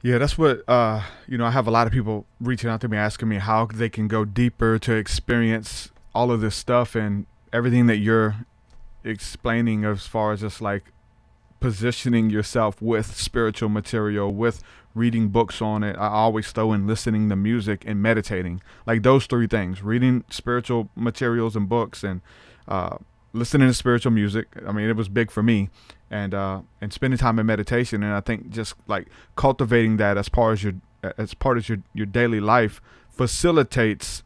Yeah, that's what I have a lot of people reaching out to me asking me how they can go deeper to experience all of this stuff and everything that you're explaining as far as just like positioning yourself with spiritual material, with reading books on it. I always throw in listening to music and meditating. Like those three things: reading spiritual materials and books, and uh, listening to spiritual music. I mean, it was big for me, and spending time in meditation. And I think just like cultivating that as part of your daily life facilitates,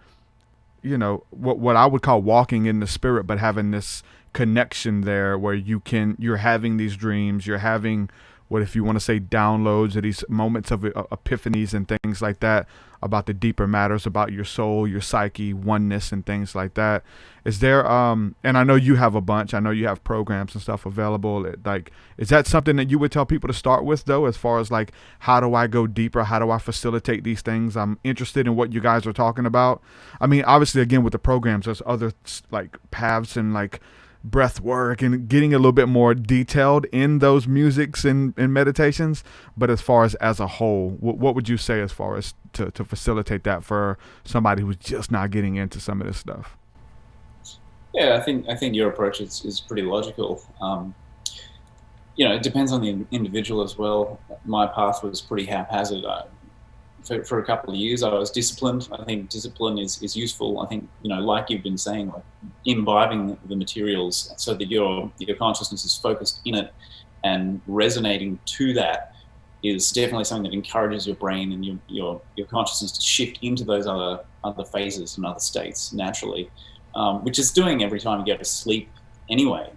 what I would call walking in the spirit, but having this connection there where you're having these dreams, you're having what, if you want to say, downloads or these moments of epiphanies and things like that about the deeper matters about your soul, your psyche, oneness, and things like that. Is there and I know you have a bunch, I know you have programs and stuff available, like, is that something that you would tell people to start with, though, as far as like, how do I go deeper, how do I facilitate these things? I'm interested in what you guys are talking about. I mean, obviously, again, with the programs, there's other like paths and like breath work and getting a little bit more detailed in those musics and meditations. But as far as a whole, what would you say as far as to facilitate that for somebody who's just not getting into some of this stuff? Yeah, I think your approach is pretty logical. It depends on the individual as well. My path was pretty haphazard. For a couple of years, I was disciplined. I think discipline is useful. I think, like you've been saying, like imbibing the materials so that your consciousness is focused in it and resonating to that is definitely something that encourages your brain and your consciousness to shift into those other phases and other states naturally, which is doing every time you go to sleep anyway.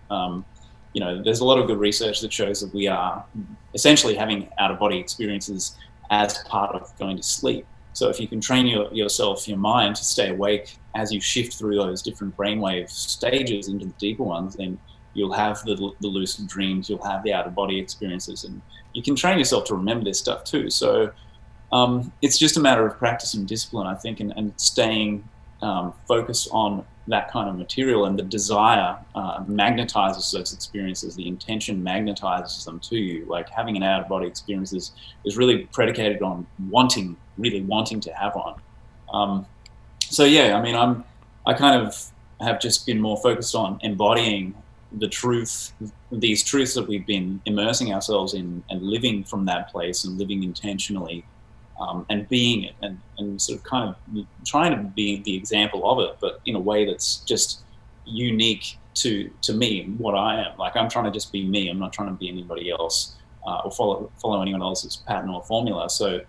There's a lot of good research that shows that we are essentially having out of body experiences as part of going to sleep. So if you can train your mind to stay awake as you shift through those different brainwave stages into the deeper ones, then you'll have the lucid dreams, you'll have the out of body experiences, and you can train yourself to remember this stuff too. So it's just a matter of practice and discipline, I think, and staying focused on that kind of material. And the desire magnetizes those experiences. The intention magnetizes them to you. Like having an out of body experience is really predicated on really wanting to have one. So yeah, I mean, I kind of have just been more focused on embodying these truths that we've been immersing ourselves in, and living from that place and living intentionally, and being it, and sort of kind of trying to be the example of it, but in a way that's just unique to me, what I am. Like, I'm trying to just be me. I'm not trying to be anybody else, or follow anyone else's pattern or formula. So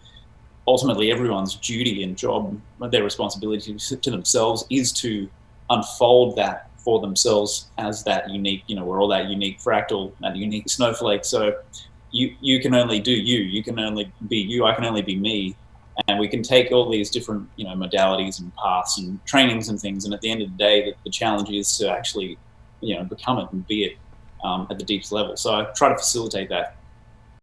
ultimately, everyone's duty and job, their responsibility to themselves, is to unfold that for themselves as that unique. We're all that unique fractal, that unique snowflake. So you can only do you. You can only be you. I can only be me. And we can take all these different, modalities and paths and trainings and things. And at the end of the day, the challenge is to actually, become it and be it, at the deepest level. So I try to facilitate that